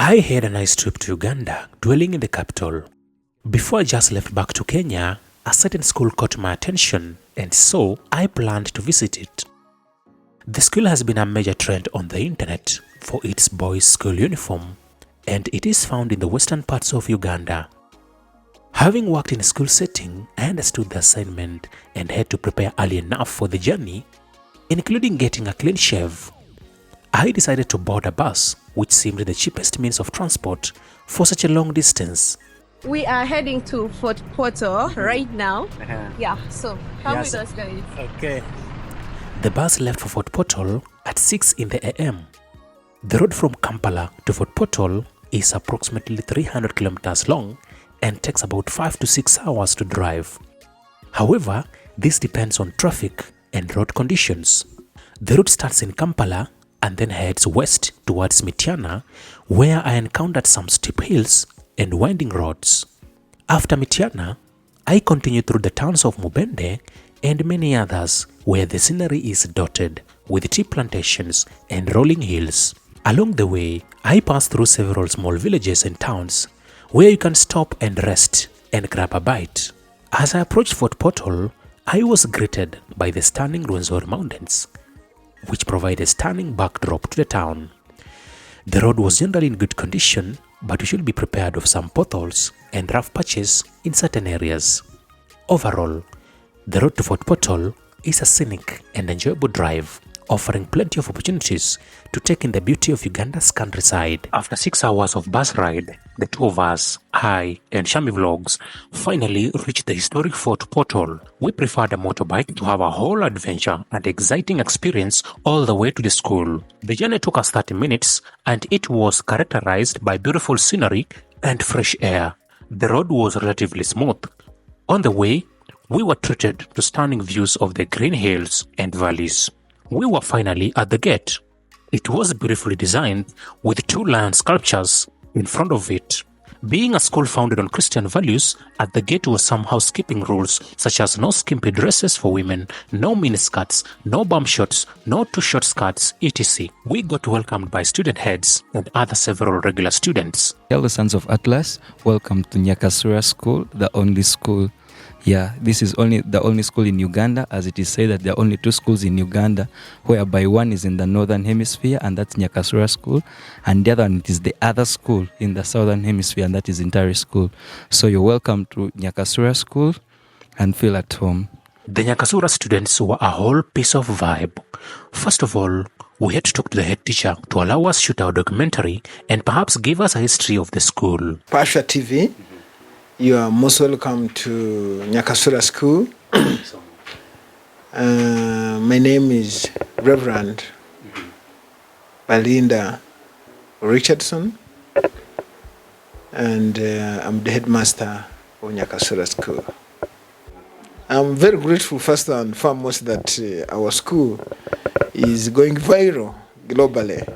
I had a nice trip to Uganda, dwelling in the capital. Before I just left back to Kenya, a certain school caught my attention, and so I planned to visit it. The school has been a major trend on the internet for its boys' school uniform, and it is found in the western parts of Uganda. Having worked in a school setting, I understood the assignment and had to prepare early enough for the journey, including getting a clean shave. I decided to board a bus, which seemed the cheapest means of transport for such a long distance. We are heading to Fort Portal right now. Yeah, so come with us, guys. Okay. The bus left for Fort Portal at 6 in the AM. The road from Kampala to Fort Portal is approximately 300 kilometers long and takes about 5 to 6 hours to drive. However, this depends on traffic and road conditions. The route starts in Kampala and then heads west towards Mityana, where I encountered some steep hills and winding roads. After Mityana, I continued through the towns of Mubende and many others where the scenery is dotted with tea plantations and rolling hills. Along the way, I passed through several small villages and towns where you can stop and rest and grab a bite. As I approached Fort Portal, I was greeted by the stunning Rwenzori Mountains, which provide a stunning backdrop to the town. The road was generally in good condition, but you should be prepared of some potholes and rough patches in certain areas. Overall, the road to Fort Portal is a scenic and enjoyable drive, offering plenty of opportunities to take in the beauty of Uganda's countryside. After 6 hours of bus ride, the two of us, I and Shami Vlogs, finally reached the historic Fort Portal. We preferred a motorbike to have a whole adventure and exciting experience all the way to the school. The journey took us 30 minutes and it was characterized by beautiful scenery and fresh air. The road was relatively smooth. On the way, we were treated to stunning views of the green hills and valleys. We were finally at the gate. It was beautifully designed with 2 lion sculptures in front of it. Being a school founded on Christian values, at the gate were some housekeeping rules such as no skimpy dresses for women, no miniskirts, no bum shorts, no too short skirts, etc. We got welcomed by student heads and other several regular students. Hello, sons of Atlas. Welcome to Nyakasura School, the only school. Yeah, this is the only school in Uganda, as it is said that there are only 2 schools in Uganda, whereby one is in the northern hemisphere, and that's Nyakasura School, and the other one is the other school in the southern hemisphere, and that is Intare School. So you're welcome to Nyakasura School and feel at home. The Nyakasura students were a whole piece of vibe. First of all, we had to talk to the head teacher to allow us shoot our documentary and perhaps give us a history of the school. Pasha TV. You are most welcome to Nyakasura School. My name is Reverend Balinda Richardson, and I'm the headmaster of Nyakasura School. I'm very grateful, first and foremost, that our school is going viral globally.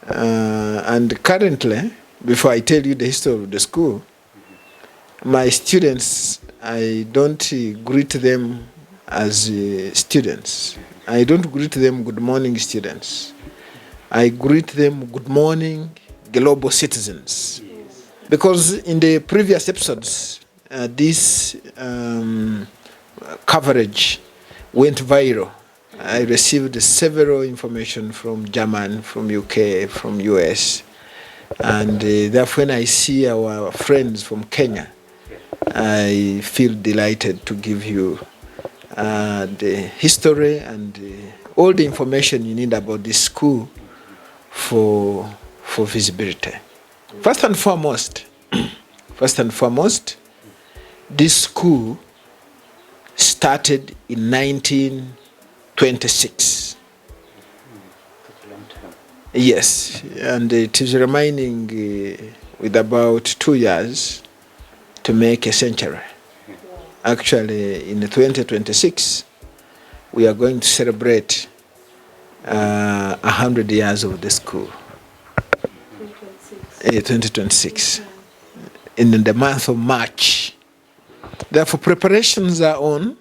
And currently, before I tell you the history of the school, my students, I don't greet them as students. I don't greet them good morning students. I greet them good morning global citizens. Because in the previous episodes, this coverage went viral. I received several information from German, from UK, from US. And therefore when I see our friends from Kenya, I feel delighted to give you the history and all the information you need about this school for visibility. First and foremost, this school started in 1926. Yes, and it is remaining with about 2 years to make a century. Actually, in 2026, we are going to celebrate 100 years of the school. 2026, in the month of March. Therefore, preparations are on,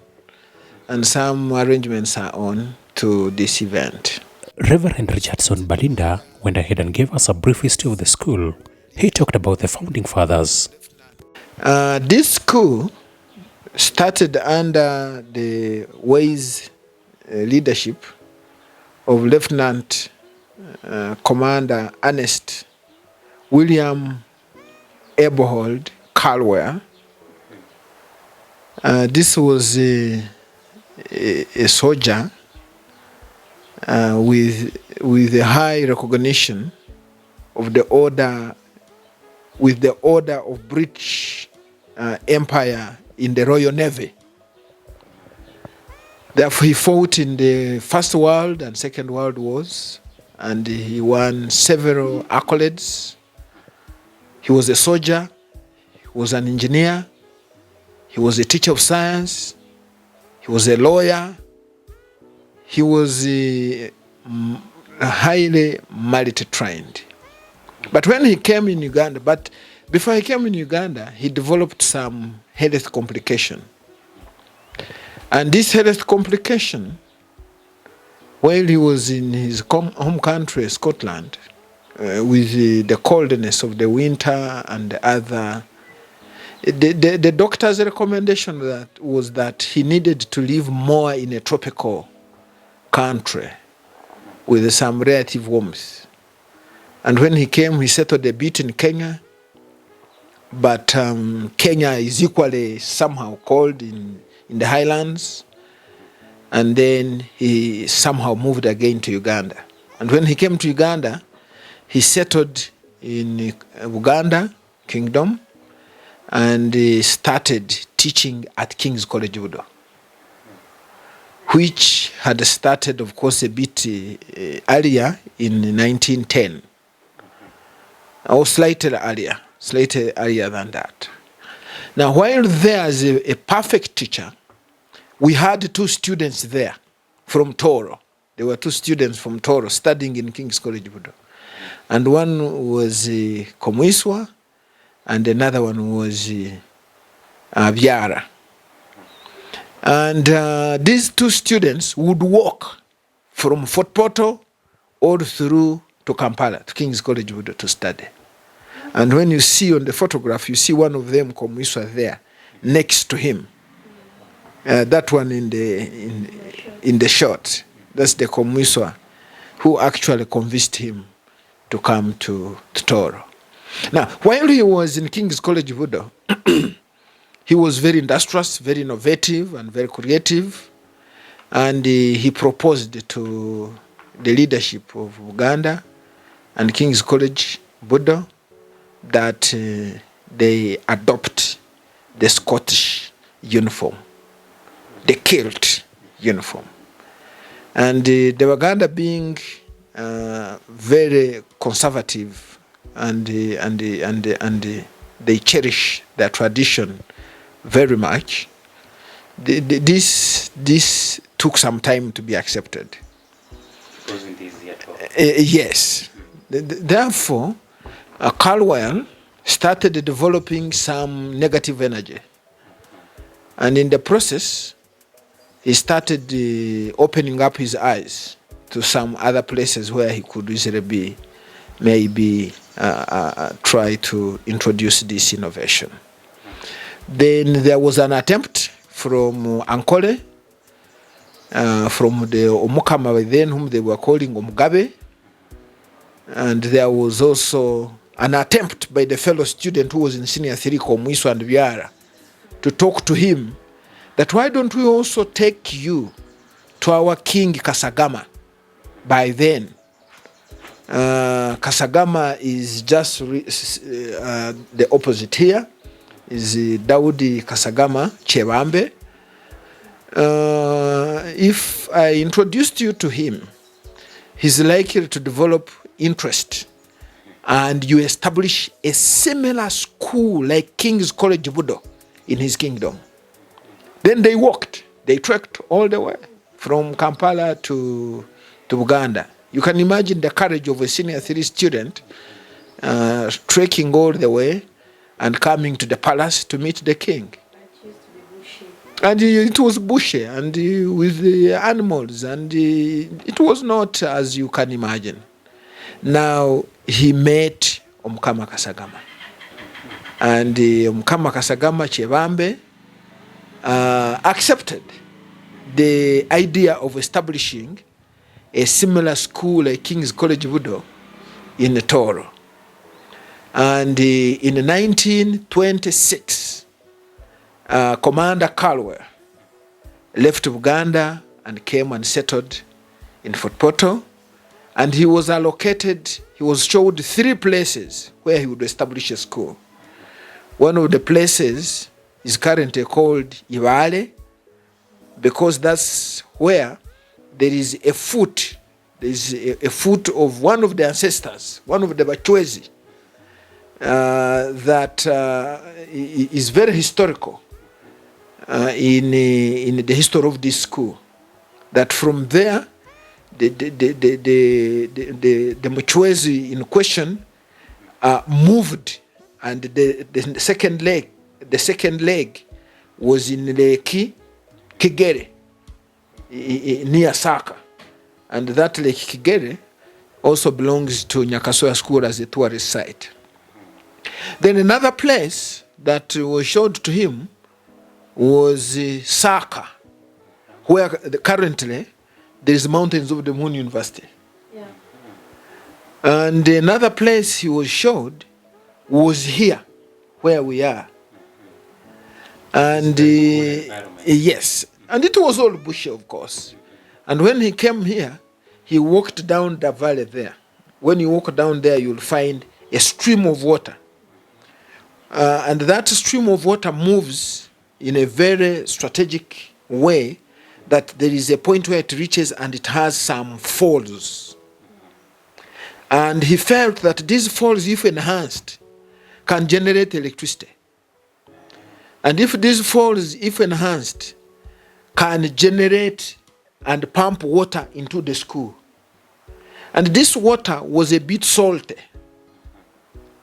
and some arrangements are on to this event. Reverend Richardson Balinda went ahead and gave us a brief history of the school. He talked about the founding fathers. This school started under the wise leadership of Lieutenant Commander Ernest William Eberhold Caldwell. This was a soldier with a high recognition of the order, with the order of British Empire in the Royal Navy. Therefore, he fought in the First World and Second World Wars, and he won several accolades. He was a soldier, he was an engineer, he was a teacher of science, he was a lawyer, he was highly multi-trained. But when he came in Uganda, before he came in Uganda, he developed some health complication. And this health complication, while he was in his home country, Scotland, with the coldness of the winter and the other, the doctor's recommendation was that he needed to live more in a tropical country with some relative warmth. And when he came, he settled a bit in Kenya, but Kenya is equally somehow cold in the highlands. And then he somehow moved again to Uganda. And when he came to Uganda, he settled in Uganda Kingdom, and he started teaching at King's College Budo, which had started, of course, a bit earlier in 1910, or slightly earlier than that. Now, while there as a perfect teacher, we had two students there from Toro. There were two students from Toro studying in King's College Budo. And one was Komwiswa, and another one was Byara. And these two students would walk from Fort Portal all through to Kampala, to King's College Budo, to study. And when you see on the photograph, you see one of them, Komwiswa, there next to him. That one in the shot, that's the Komwiswa who actually convinced him to come to Toro. Now, while he was in King's College Budo, he was very industrious, very innovative, and very creative. And he proposed to the leadership of Uganda and King's College Budo that they adopt the Scottish uniform, the kilt uniform. And the Uganda being very conservative, and they cherish their tradition very much, this took some time to be accepted. It wasn't easy at all. Yes. Therefore, Caldwell started developing some negative energy. And in the process, he started opening up his eyes to some other places where he could easily be, maybe try to introduce this innovation. Then there was an attempt from Ankole, from the Omukama by then, whom they were calling Omugabe. And there was also an attempt by the fellow student who was in Senior 3, Komwiswa and Byara, to talk to him that why don't we also take you to our king Kasagama. By then, Kasagama is just the opposite here, is Daudi Kasagama Chebambe. If I introduced you to him, he's likely to develop interest, and you establish a similar school like King's College Budo in his kingdom. Then they walked, they trekked all the way from Kampala to Uganda. You can imagine the courage of a Senior 3 student trekking all the way and coming to the palace to meet the king. And it was bushy and with the animals, and it was not as you can imagine. Now he met Omukama Kasagama, and Omukama Kasagama Chebambe accepted the idea of establishing a similar school like King's College Budo in Toro. And in 1926, Commander Kalwe left Uganda and came and settled in Fort Portal, and he was showed 3 places where he would establish a school. One of the places is currently called Ibale, because that's where there is a foot of one of the ancestors, one of the Bachwezi, that is very historical in the history of this school. That from there, the Machwezi in question moved, and the second leg was in Lake Kigere near Saka, and that Lake Kigere also belongs to Nyakasura School as a tourist site. Then another place that was showed to him was Saka, where currently there is Mountains of the Moon University. Yeah. And another place he was showed was here, where we are. And yes, and it was all bushy, of course. And when he came here, he walked down the valley there. When you walk down there, you'll find a stream of water. And that stream of water moves in a very strategic way, that there is a point where it reaches and it has some falls. And he felt that these falls, if enhanced, can generate electricity. And if these falls, if enhanced, can generate and pump water into the school. And this water was a bit salty.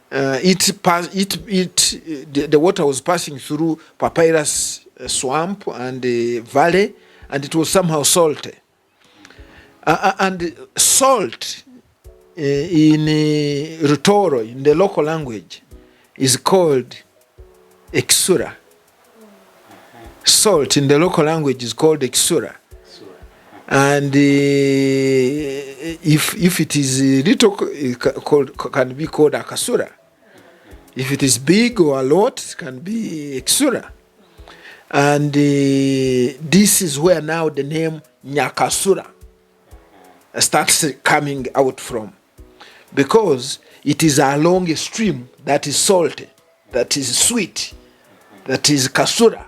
The water was passing through papyrus swamp and valley, and it was somehow salty. And salt in Rutoro, in the local language, is called Exura. Salt in the local language is called Exura. And if it is little, it can be called Akasura. If it is big or a lot, it can be Exura. And this is where now the name Nyakasura starts coming out from, because it is along a stream that is salty, that is sweet, that is Kasura.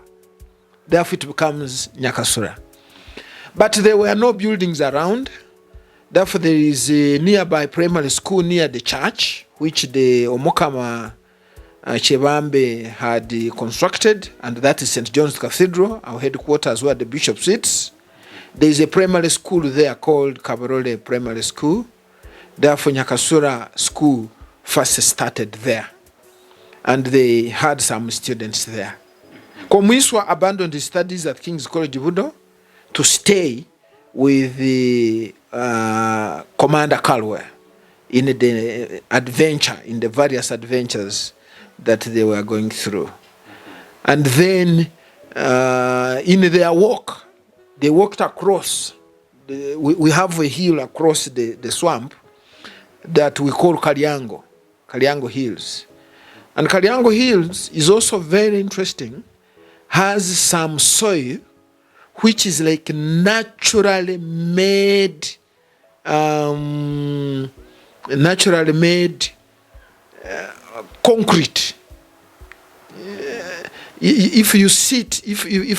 Therefore it becomes Nyakasura. But there were no buildings around. Therefore there is a nearby primary school near the church, which the Omukama Chebambe had constructed, and that is St. John's Cathedral, our headquarters where the bishop sits. There is a primary school there called Kabarole Primary School. Therefore Nyakasura School first started there, and they had some students there. Komwiswa abandoned his studies at King's College Budo to stay with the Commander Kalwe in the adventure, in the various adventures that they were going through. And then in their walk, they walked across, we have a hill across the swamp that we call Kalyango Hills. And Kalyango Hills is also very interesting, has some soil which is like naturally made concrete. If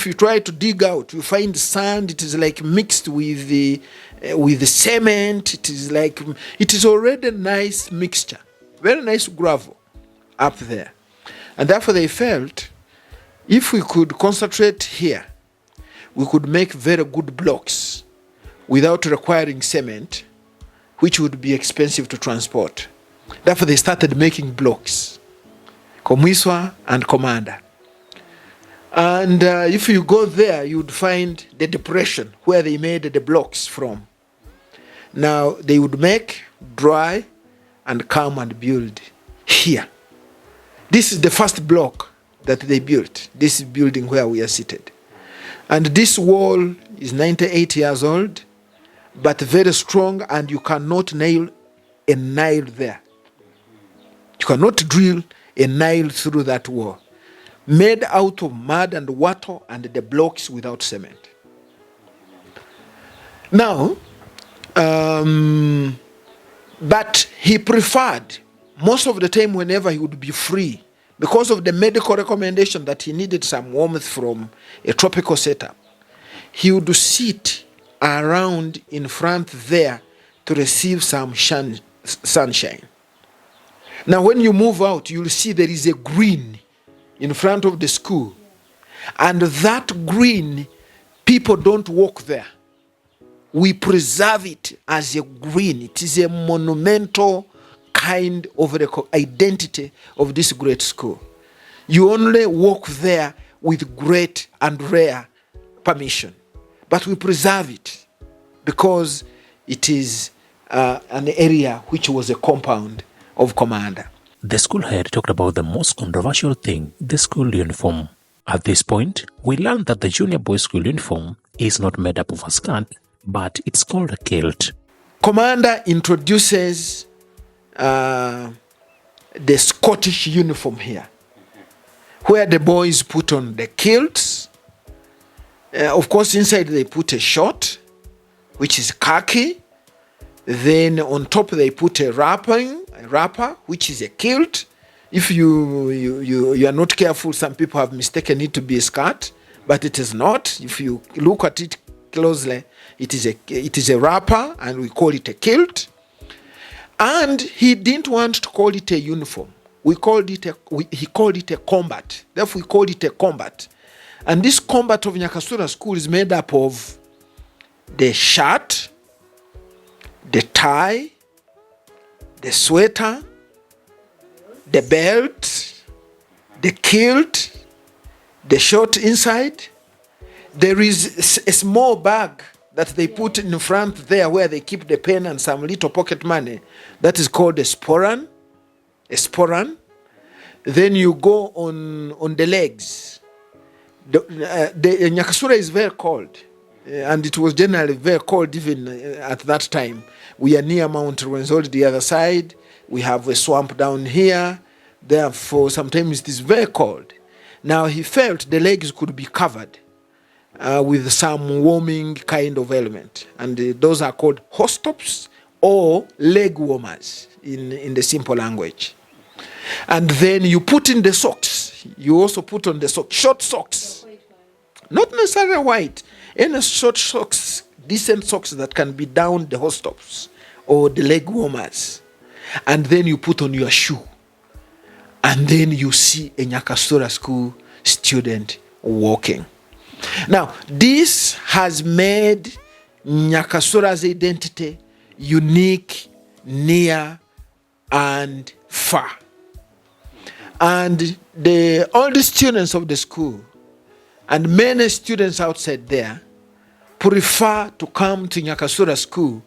you try to dig out, you find sand. It is like mixed with the cement. It is already a nice mixture, very nice gravel up there. And therefore they felt, if we could concentrate here, we could make very good blocks without requiring cement, which would be expensive to transport. Therefore they started making blocks, Komwiswa and Commander. And if you go there, you'd find the depression where they made the blocks from. Now, they would make, dry, and come and build here. This is the first block that they built, this building where we are seated. And this wall is 98 years old, but very strong, and you cannot nail a nail there. You cannot drill a nail through that wall. Made out of mud and water and the blocks without cement. Now, but he preferred, most of the time whenever he would be free, because of the medical recommendation that he needed some warmth from a tropical setup, he would sit around in front there to receive some sunshine. Now, when you move out, you'll see there is a green in front of the school. And that green, people don't walk there. We preserve it as a green. It is a monumental kind of identity of this great school. You only walk there with great and rare permission. But we preserve it because it is an area which was a compound of Commander. The school head talked about the most controversial thing, the school uniform. At this point, we learned that the junior boys' school uniform is not made up of a skirt, but it's called a kilt. Commander introduces the Scottish uniform here, where the boys put on the kilts. Of course, inside they put a short, which is khaki. Then on top they put a wrapper, which is a kilt. If you are not careful, some people have mistaken it to be a skirt, but it is not. If you look at it closely, it is a wrapper, and we call it a kilt. And he didn't want to call it a uniform. He called it a combat. Therefore, we called it a combat. And this combat of Nyakasura School is made up of the shirt, the tie, the sweater, the belt, the kilt, the short inside. There is a small bag that they put in front there where they keep the pen and some little pocket money. That is called a sporran. A sporran. Then you go on the legs. The Nyakasura is very cold. And it was generally very cold even at that time. We are near Mount Rwenzori, the other side. We have a swamp down here. Therefore, sometimes it is very cold. Now, he felt the legs could be covered with some warming kind of element. And those are called hostops or leg warmers in the simple language. And then you put in the socks. You also put on the socks, short socks. Not necessarily white. Any short socks, decent socks that can be down the hostops or the leg warmers. And then you put on your shoe. And then you see a Nyakasura School student walking. Now, this has made Nyakasura's identity unique, near, and far. And all the students of the school and many students outside there prefer to come to Nyakasura School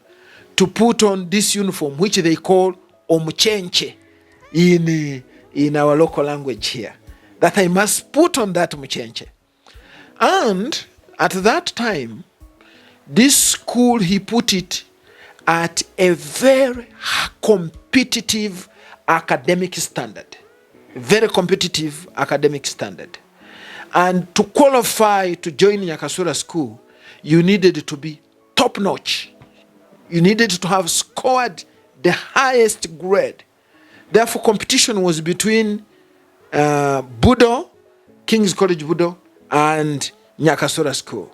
to put on this uniform, which they call omuchenche in our local language here. That I must put on that muchenche. And at that time, this school, he put it at a very competitive academic standard. Very competitive academic standard. And to qualify to join Nyakasura School, you needed to be top-notch. You needed to have scored the highest grade. Therefore, competition was between Budo, King's College Budo, and Nyakasura School.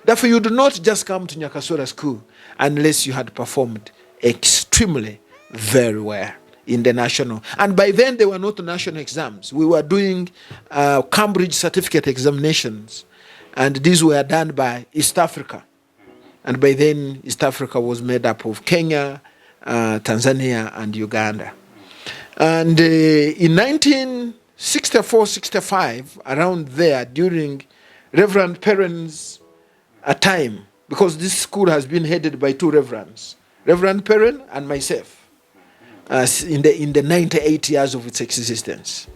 Therefore, you do not just come to Nyakasura School unless you had performed extremely very well in the national. And by then, there were not national exams. We were doing Cambridge certificate examinations, and these were done by East Africa. And by then, East Africa was made up of Kenya, Tanzania, and Uganda. And in 64, 65, around there, during Reverend Perrin's time, because this school has been headed by two reverends, Reverend Perrin and myself, in the 98 years of its existence.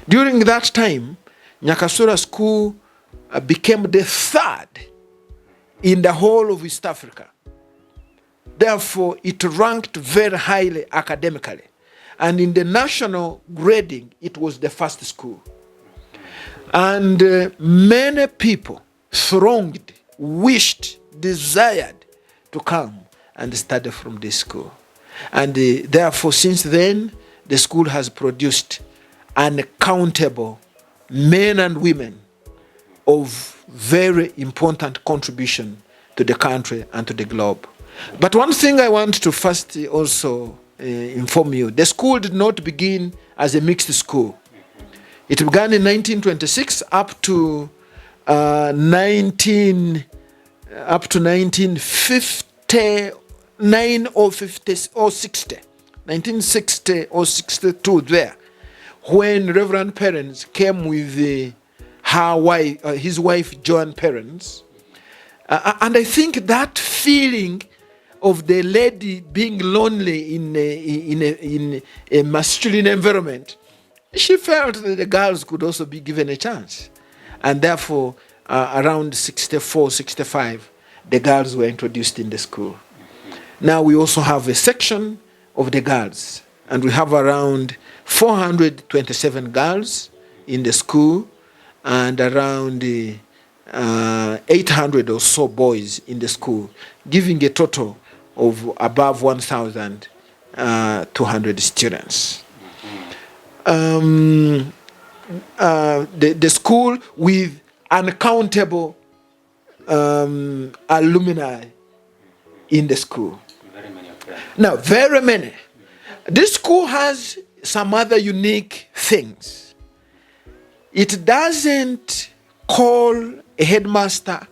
During that time, Nyakasura School became the third in the whole of East Africa. Therefore, it ranked very highly academically. And in the national grading, it was the first school. And many people thronged, wished, desired to come and study from this school. And therefore, since then, the school has produced uncountable men and women of very important contribution to the country and to the globe. But one thing I want to first also inform you, the school did not begin as a mixed school. It began in 1926 up to 1959 or 50 or 60, 1960 or 62 there, when Reverend Perrins came with his wife Joan Perrins. And I think that feeling of the lady being lonely in a masculine environment, she felt that the girls could also be given a chance. And therefore, around 64, 65, the girls were introduced in the school. Now we also have a section of the girls, and we have around 427 girls in the school and around 800 or so boys in the school, giving a total of above 1,200 students. The school with uncountable alumni in the school. Now, very many. This school has some other unique things. It doesn't call a headmaster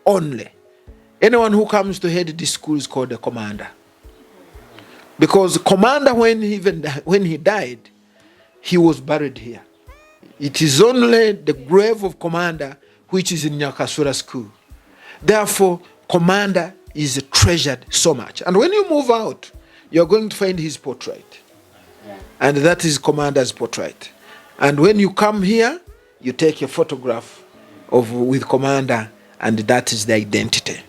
only. Anyone who comes to head this school is called a commander. Because commander, when he died, he was buried here. It is only the grave of commander which is in Nyakasura School. Therefore, commander is treasured so much. And when you move out, you're going to find his portrait. And that is commander's portrait. And when you come here, you take a photograph with commander, and that is the identity.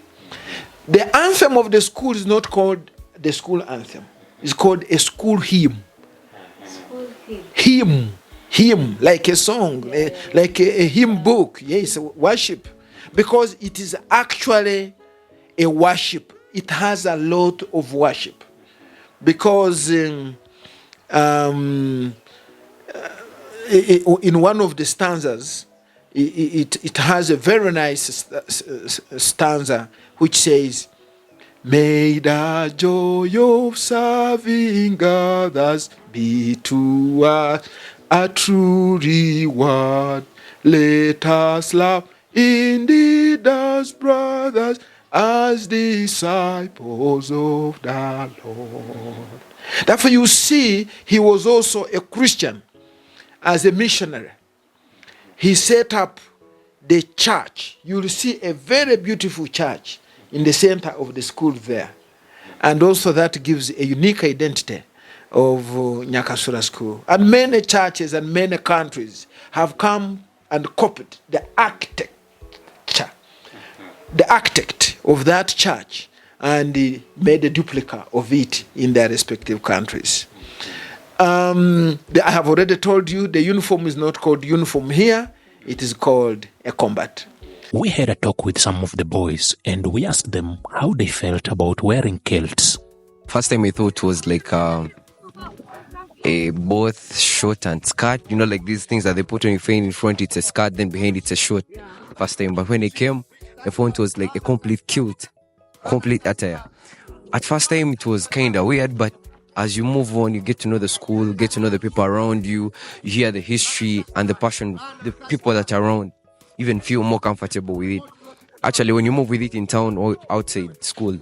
The anthem of the school is not called the school anthem. It's called a school hymn. School hymn. Hymn, like a song, like a hymn book. Yes, worship. Because it is actually a worship. It has a lot of worship. Because in one of the stanzas, it has a very nice stanza which says, "May the joy of serving others be to us a true reward. Let us love indeed as brothers, as disciples of the Lord." Therefore, you see, he was also a Christian as a missionary. He set up the church. You will see a very beautiful church in the center of the school there. And also that gives a unique identity of Nyakasura School. And many churches and many countries have come and copied the architect of that church and made a duplicate of it in their respective countries. I have already told you the uniform is not called uniform here, it is called a combat. We had a talk with some of the boys and we asked them how they felt about wearing kilts. First time I thought was like a both short and skirt. You know, like these things that they put on your face, in front it's a skirt, then behind it's a short. First time, but when it came, I found it was like a complete kilt, complete attire. At first time it was kind of weird, but as you move on, you get to know the school, get to know the people around you, you hear the history and the passion, the people that are around, even feel more comfortable with it. Actually, when you move with it in town or outside school,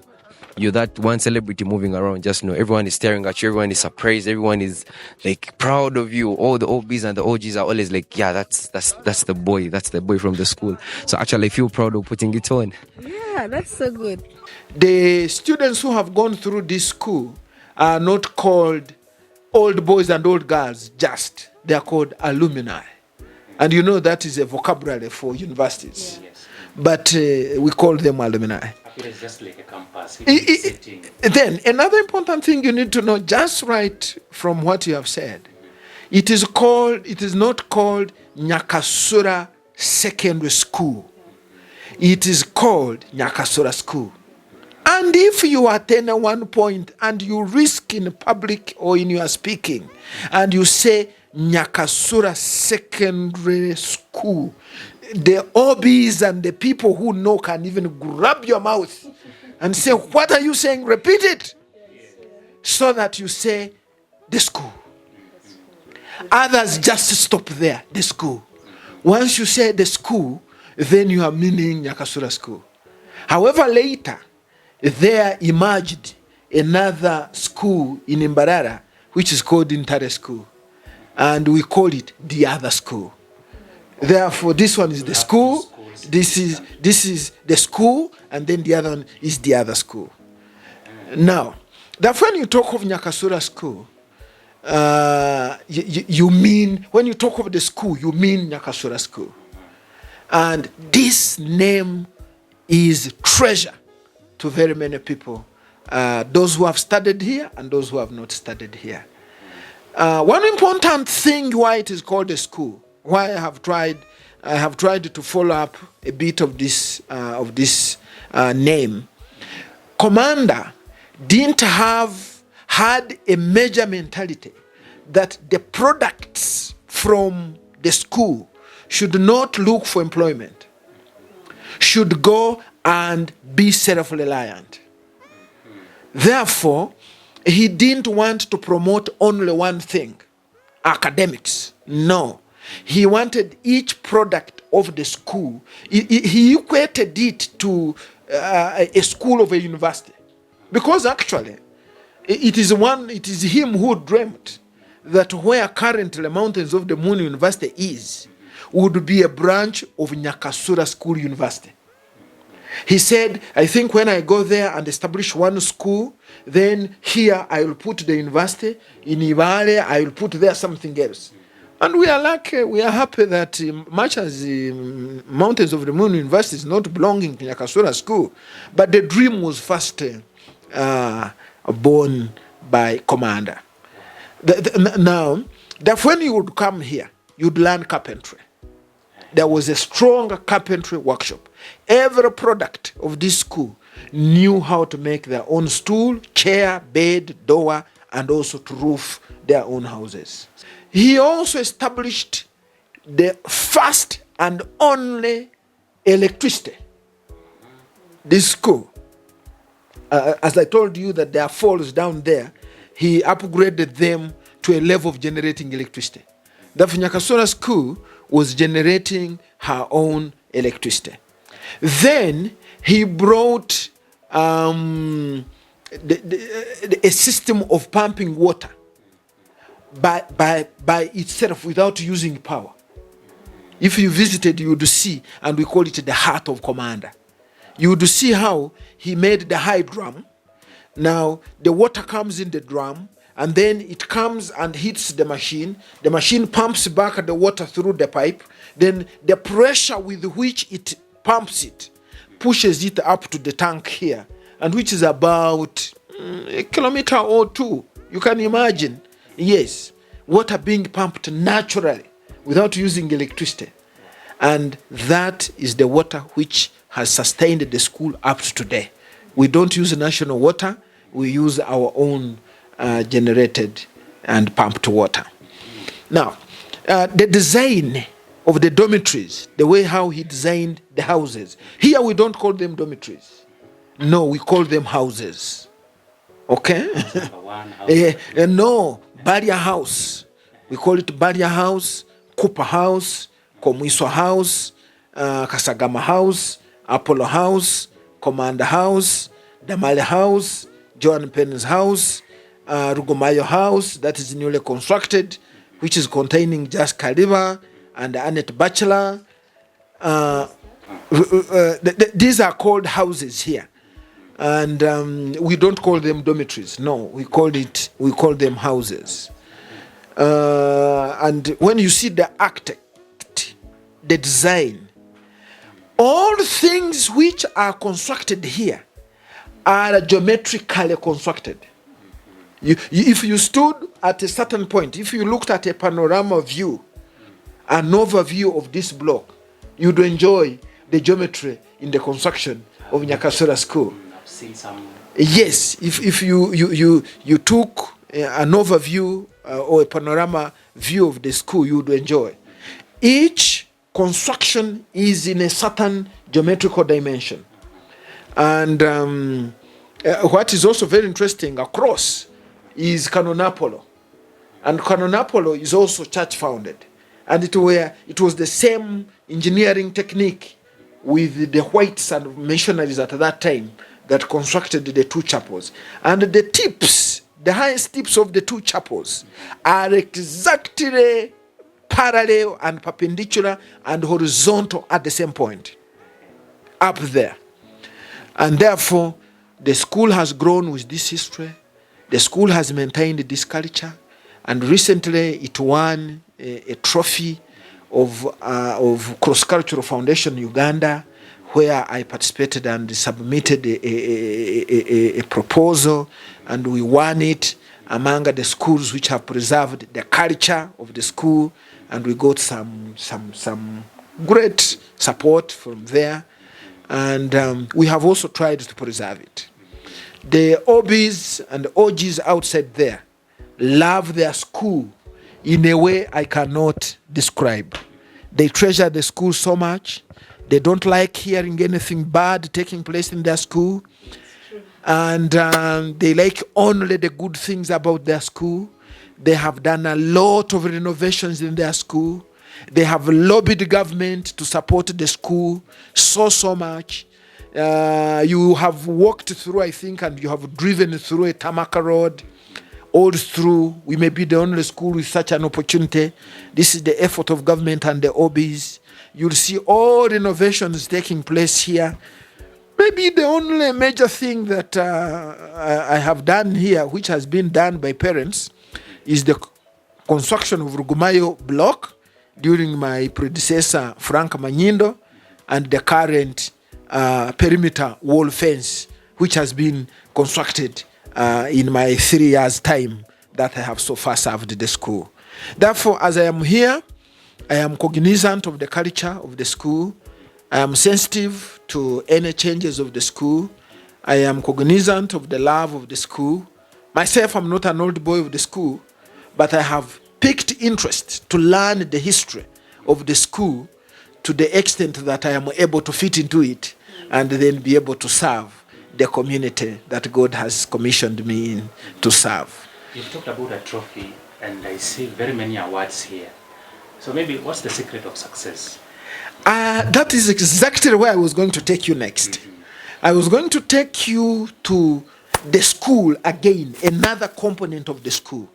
you're that one celebrity moving around, just know everyone is staring at you, everyone is surprised, everyone is like proud of you. All the OBs and the OGs are always like, yeah, that's the boy from the school. So actually I feel proud of putting it on. Yeah, that's so good. The students who have gone through this school are not called old boys and old girls, just. They are called alumni. And you know that is a vocabulary for universities. Yes. But we call them alumni. It's just like a campus. Then another important thing you need to know, just right from what you have said, it is not called Nyakasura Secondary School. It is called Nyakasura School. And if you attain at one point and you risk in public or in your speaking and you say Nyakasura Secondary School, the OBs and the people who know can even grab your mouth and say, what are you saying? Repeat it. So that you say the school. Others just stop there, the school. Once you say the school, then you are meaning Nyakasura School. However, later, there emerged another school in Mbarara, which is called Intare School. And we call it the other school. Therefore, this one is the school, this is the school, and then the other one is the other school. Now, that when you talk of Nyakasura School, you mean, when you talk of the school, you mean Nyakasura School. And this name is treasure to very many people, those who have studied here and those who have not studied here. One important thing why it is called a school, why I have tried to follow up a bit of this name. Commander didn't had a major mentality that the products from the school should not look for employment, should go and be self-reliant. Therefore, he didn't want to promote only one thing, academics. No. He wanted each product of the school. He equated it to a school of a university. Because actually, it is him who dreamt that where currently Mountains of the Moon University is, would be a branch of Nyakasura School University. He said, I think when I go there and establish one school, then here I will put the university. In Ibale, I will put there something else. And we are lucky, we are happy that much as Mountains of the Moon University is not belonging to Nyakasura School, but the dream was first born by Commander. Now, that when you would come here, you'd learn carpentry. There was a strong carpentry workshop. Every product of this school knew how to make their own stool, chair, bed, door, and also to roof their own houses. He also established the first and only electricity. This school, as I told you that there are falls down there, he upgraded them to a level of generating electricity. The Nyakasura School was generating her own electricity. Then he brought a system of pumping water by itself without using power. If you visited, you would see, and we call it the heart of Commander. You would see how he made the high drum. Now the water comes in the drum, and then it comes and hits the machine. The machine pumps back the water through the pipe. Then the pressure with which it pumps it pushes it up to the tank here, and which is about a kilometer or two. You can imagine, yes, water being pumped naturally without using electricity. And that is the water which has sustained the school up to today. We don't use national water. We use our own generated and pumped water. Now, the design of the dormitories, the way how he designed the houses. Here we don't call them dormitories. No, we call them houses. Okay? No, barrier house. We call it barrier house, Cooper house, Komiswa house, Kasagama house, Apollo house, Commander house, Damale House, Joan Penn's house, Rugumayo House, that is newly constructed, which is containing just Kaliba and Annette Bachelor. These are called houses here. And we don't call them dormitories. No, we call them houses. And when you see the architect, the design, all things which are constructed here are geometrically constructed. If you stood at a certain point, if you looked at a panorama view, an overview of this block, you'd enjoy the geometry in the construction of Nyakasura School. I've seen some. Yes, if you took an overview or a panorama view of the school, you would enjoy. Each construction is in a certain geometrical dimension. And what is also very interesting across is Canon Apollo. And Canon Apollo is also church founded. And it was the same engineering technique with the whites and missionaries at that time that constructed the two chapels. And the highest tips of the two chapels are exactly parallel and perpendicular and horizontal at the same point, up there. And therefore, the school has grown with this history. The school has maintained this culture. And recently, it won a trophy of Cross-Cultural Foundation Uganda, where I participated and submitted a proposal, and we won it among the schools which have preserved the culture of the school, and we got some great support from there, and we have also tried to preserve it. The OBs and OGs outside there love their school in a way I cannot describe. They treasure the school so much. They don't like hearing anything bad taking place in their school. And they like only the good things about their school. They have done a lot of renovations in their school. They have lobbied government to support the school so much. You have walked through, I think, and you have driven through a Tamaka Road, all through. We may be the only school with such an opportunity. This is the effort of government and the OBs. You'll see all renovations taking place here. Maybe the only major thing that I have done here, which has been done by parents, is the construction of Rugumayo block during my predecessor, Frank Manyindo, and the current perimeter wall fence, which has been constructed in my 3 years' time that I have so far served the school. Therefore, as I am here, I am cognizant of the culture of the school. I am sensitive to any changes of the school. I am cognizant of the love of the school. Myself, I'm not an old boy of the school, but I have picked interest to learn the history of the school to the extent that I am able to fit into it and then be able to serve the community that God has commissioned me in to serve. You've talked about a trophy, and I see very many awards here. So maybe what's the secret of success? That is exactly where I was going to take you next. I was going to take you to the school again, another component of the school.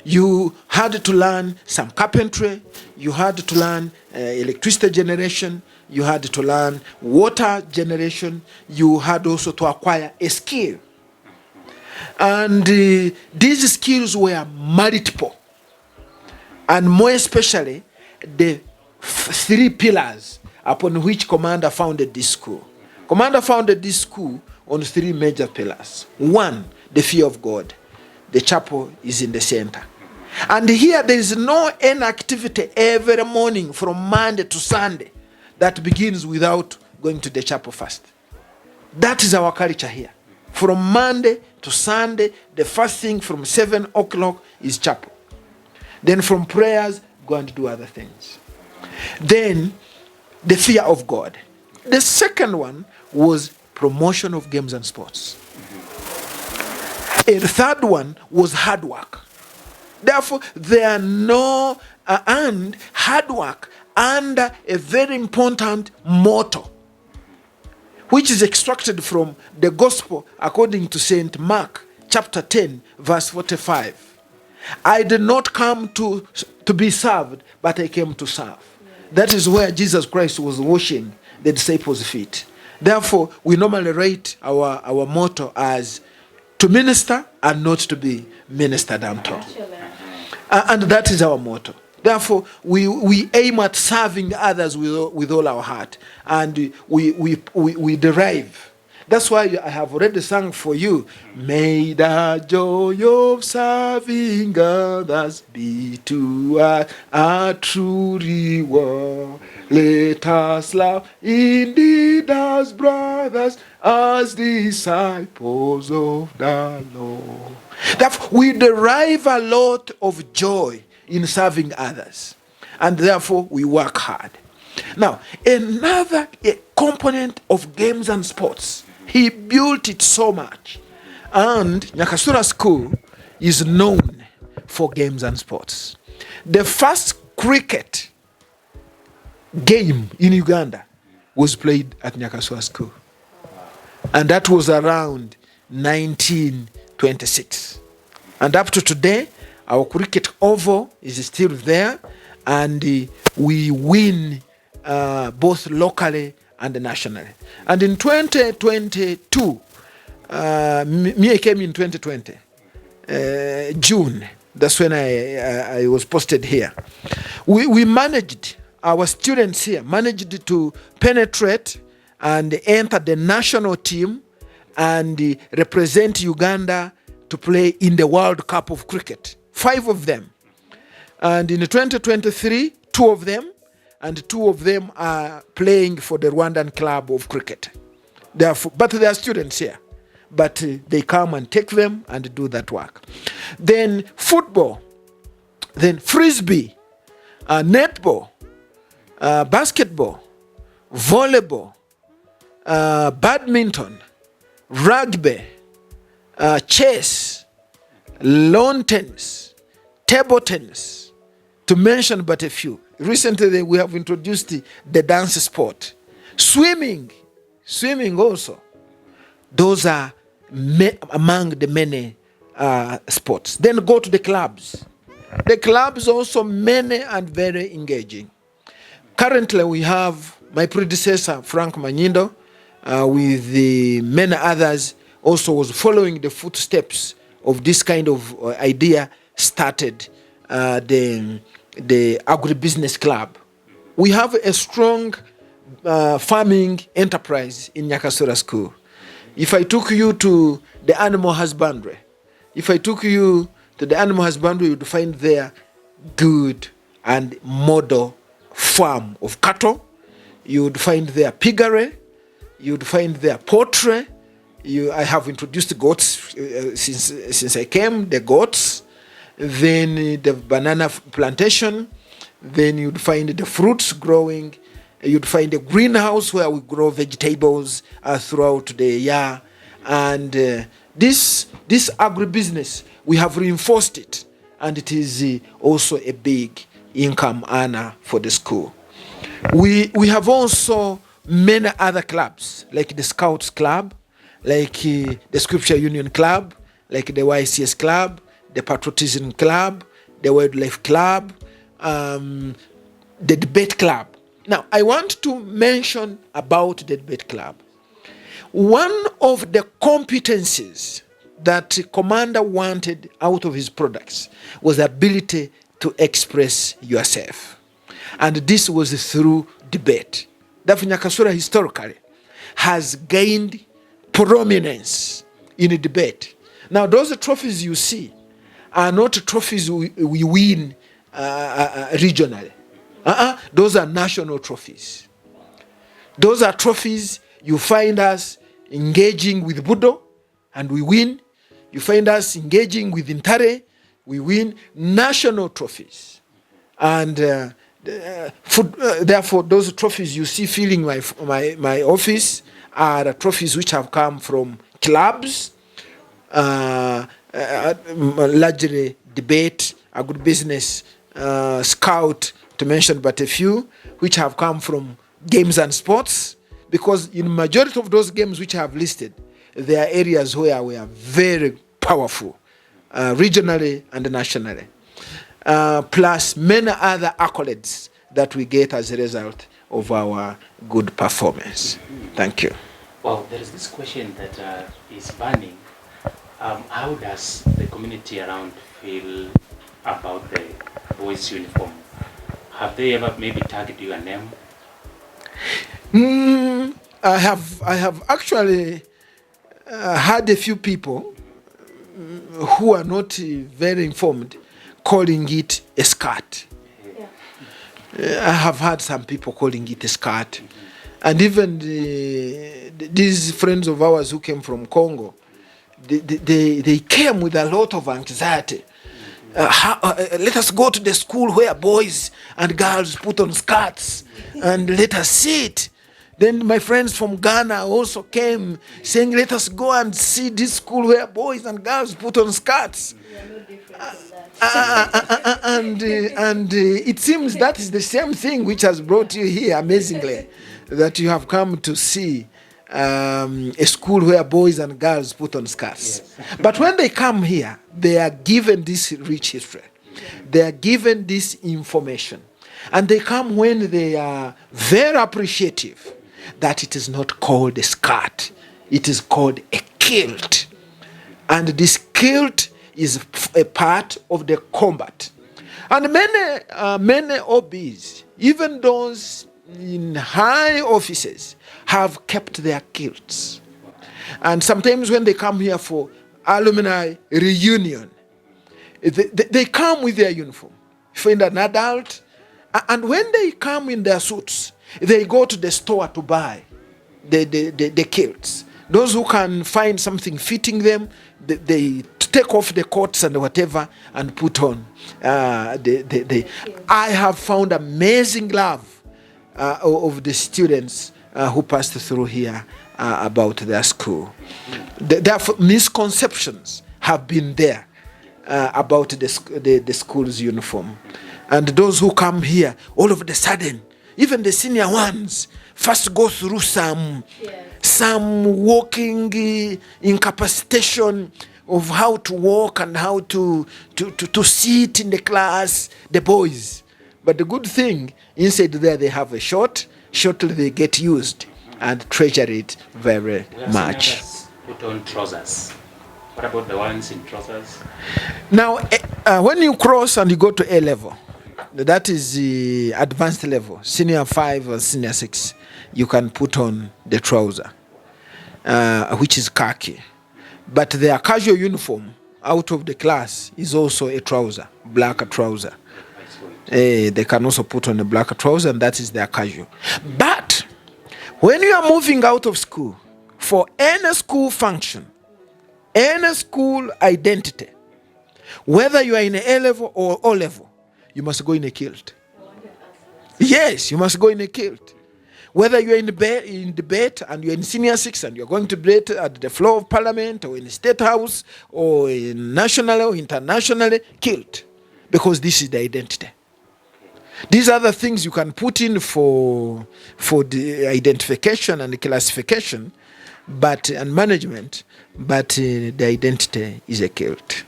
You had to learn some carpentry, you had to learn electricity generation, you had to learn water generation, you had also to acquire a skill. And these skills were multiple. And more especially, the 3 pillars upon which Commander founded this school. Commander founded this school on 3 major pillars. 1, the fear of God. The chapel is in the center. And here there is no any activity every morning from Monday to Sunday that begins without going to the chapel first. That is our culture here. From Monday to Sunday, the first thing from 7 o'clock is chapel. Then from prayers, go and do other things. Then the fear of God. The second one was promotion of games and sports. And the third one was hard work. Therefore, there are no and hard work under a very important motto, which is extracted from the Gospel according to St. Mark, chapter 10, verse 45. I did not come to be served, but I came to serve. That is where Jesus Christ was washing the disciples' feet. Therefore, we normally rate our motto as to minister and not to be ministered unto. And that is our motto. Therefore, we aim at serving others with all our heart, and we derive. That's why I have already sung for you. May the joy of serving others be to us a true reward. Let us love indeed as brothers, as disciples of the Lord. Therefore, we derive a lot of joy in serving others, and therefore we work hard. Now, another component of games and sports, he built it so much, and Nyakasura School is known for games and sports. The first cricket game in Uganda was played at Nyakasura School, and that was around 1926. And up to today, our cricket oval is still there, and we win both locally and nationally. And in 2022, I came in 2020, June. That's when I was posted here. We managed, our students here managed to penetrate and enter the national team and represent Uganda to play in the World Cup of Cricket. 5 of them. And in 2023, 2 of them, and 2 of them are playing for the Rwandan Club of Cricket. But they are students here. But they come and take them and do that work. Then football, then frisbee, netball, basketball, volleyball, badminton, rugby, chess, lawn tennis, table tennis, to mention but a few. Recently, we have introduced the dance sport. Swimming also. Those are among the many sports. Then go to the clubs. The clubs also many and very engaging. Currently, we have my predecessor, Frank Manyindo, with the many others, also was following the footsteps of this kind of idea, started the agribusiness club. We have a strong farming enterprise in Nyakasura School. If I took you to the animal husbandry, you would find there good and model farm of cattle. You would find there piggery. You would find there poultry. I have introduced goats since I came, the goats. Then the banana plantation. Then you'd find the fruits growing. You'd find a greenhouse where we grow vegetables throughout the year. And this agribusiness, we have reinforced it. And it is also a big income earner for the school. We have also many other clubs, like the Scouts Club, like the Scripture Union Club, like the YCS Club, the Patriotism Club, the Wildlife Club, the Debate Club. Now, I want to mention about the Debate Club. One of the competencies that Commander wanted out of his products was the ability to express yourself. And this was through debate. Therefore, Nyakasura historically has gained prominence in a debate. Now, those trophies you see are not trophies we win regionally. Those are national trophies. Those are trophies you find us engaging with Budo, and we win. You find us engaging with Intare, we win. National trophies. And therefore, those trophies you see filling my office are trophies which have come from clubs, largely debate, agribusiness, scout, to mention but a few, which have come from games and sports, because in majority of those games which I have listed, there are areas where we are very powerful, regionally and nationally, plus many other accolades that we get as a result of our good performance. Thank you. Well, there is this question that is burning. How does the community around feel about the boys' uniform? Have they ever maybe tagged you a name? I have actually had a few people who are not very informed calling it a skirt. I have had some people calling it a skirt. And even these friends of ours who came from Congo, they came with a lot of anxiety. Let us go to the school where boys and girls put on skirts and let us see it. Then my friends from Ghana also came saying, let us go and see this school where boys and girls put on skirts. And it seems that is the same thing which has brought you here, amazingly, that you have come to see a school where boys and girls put on skirts. Yes. But when they come here, they are given this rich history. They are given this information. And they come when they are very appreciative that it is not called a skirt. It is called a kilt. And this kilt is a part of the combat. And many OBs, even those in high offices, have kept their kilts. And sometimes when they come here for alumni reunion, they come with their uniform. Find an adult, and when they come in their suits, they go to the store to buy the kilts. Those who can find something fitting them, they take off the coats and whatever and put on. I have found amazing love of the students who passed through here about their school. Therefore, misconceptions have been there about the school's uniform. And those who come here, all of a sudden, even the senior ones, first go through some walking incapacitation of how to walk and how to sit in the class, the boys. But the good thing, inside there they have a shortly they get used and treasure it very much. Put on trousers. What about the ones in trousers? Now, when you cross and you go to A level, that is the advanced level, senior 5 or senior 6, you can put on the trouser, which is khaki. But their casual uniform out of the class is also a trouser, black trouser. They can also put on a black trouser, and that is their casual. But when you are moving out of school, for any school function, any school identity, whether you are in A level or O level, you must go in a kilt. Yes, you must go in a kilt. Whether you are in debate and you're in senior 6 and you're going to debate at the floor of parliament or in the state house or in national or internationally, kilt. Because this is the identity. These are the things you can put in for the identification and the classification, and management, but the identity is a kilt.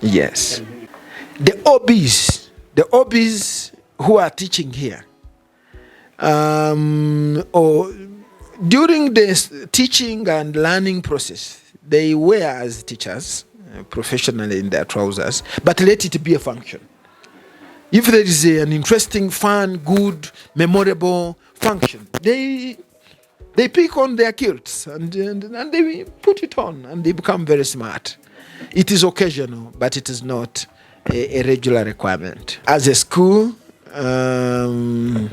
Yes. The OBs who are teaching here, or during the teaching and learning process, they wear as teachers professionally in their trousers, but let it be a function. If there is an interesting, fun, good, memorable function, they pick on their kilts and they put it on and they become very smart. It is occasional, but it is not a regular requirement. As a school, the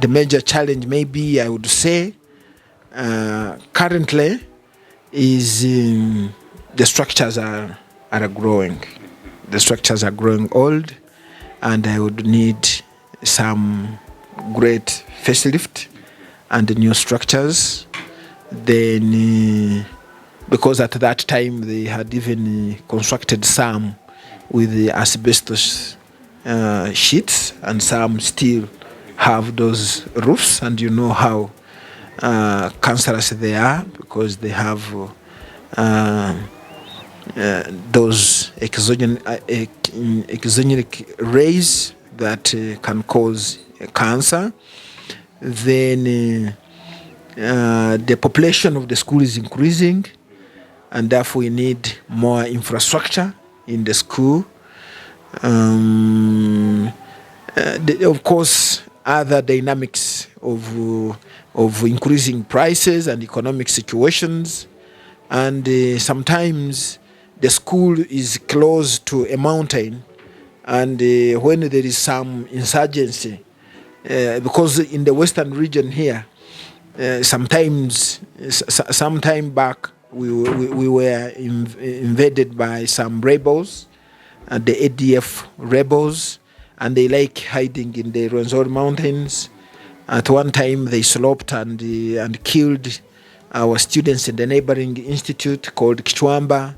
major challenge, maybe I would say, currently, is the structures are growing. The structures are growing old, and I would need some great facelift and new structures. Then, because at that time they had even constructed some with the asbestos sheets and some steel have those roofs, and you know how cancerous they are, because they have those exogenic rays that can cause cancer. Then the population of the school is increasing, and therefore we need more infrastructure in the school. Of course, other dynamics of increasing prices and economic situations, and sometimes the school is close to a mountain, and when there is some insurgency, because in the western region here, some time back we were invaded by some rebels, the ADF rebels, and they like hiding in the Rwenzori Mountains. At one time they sloped and killed our students in the neighboring institute called Kichwamba.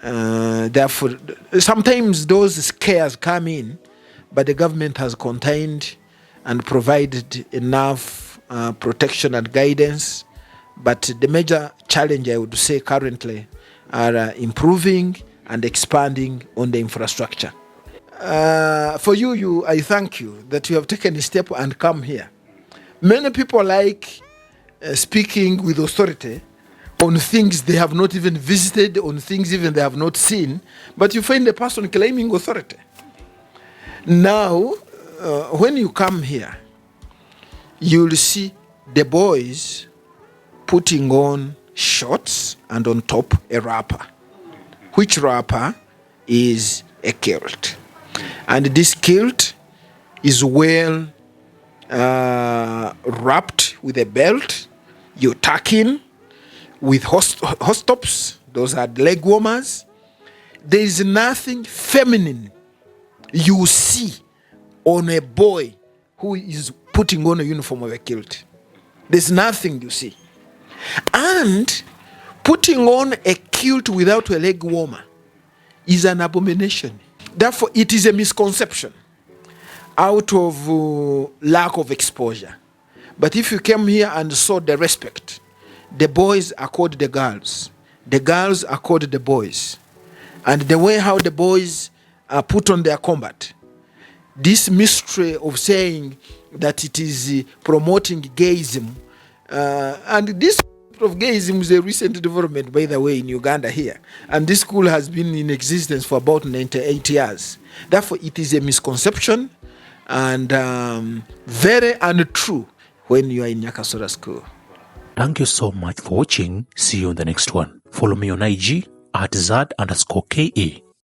Therefore, sometimes those scares come in, but the government has contained and provided enough protection and guidance. But the major challenge, I would say, currently are improving and expanding on the infrastructure. For you, I thank you that you have taken a step and come here. Many people like speaking with authority on things they have not even visited, on things even they have not seen, but you find a person claiming authority. Now, when you come here, you'll see the boys putting on shorts and on top a wrapper, which wrapper is a kilt. And this kilt is well wrapped with a belt. You tuck in with tops. Those are leg warmers. There is nothing feminine you see on a boy who is putting on a uniform of a kilt. There's nothing you see. And putting on a kilt without a leg warmer is an abomination. Therefore, it is a misconception out of lack of exposure. But if you came here and saw the respect, the boys are called the girls are called the boys, and the way how the boys are put on their combat, this mystery of saying that it is promoting gayism, and this of gayism is a recent development, by the way, in Uganda here, and this school has been in existence for about 98 years. Therefore, it is a misconception and very untrue when you are in Nyakasura School. Thank you so much for watching. See you on the next one. Follow me on IG @Zad_KE.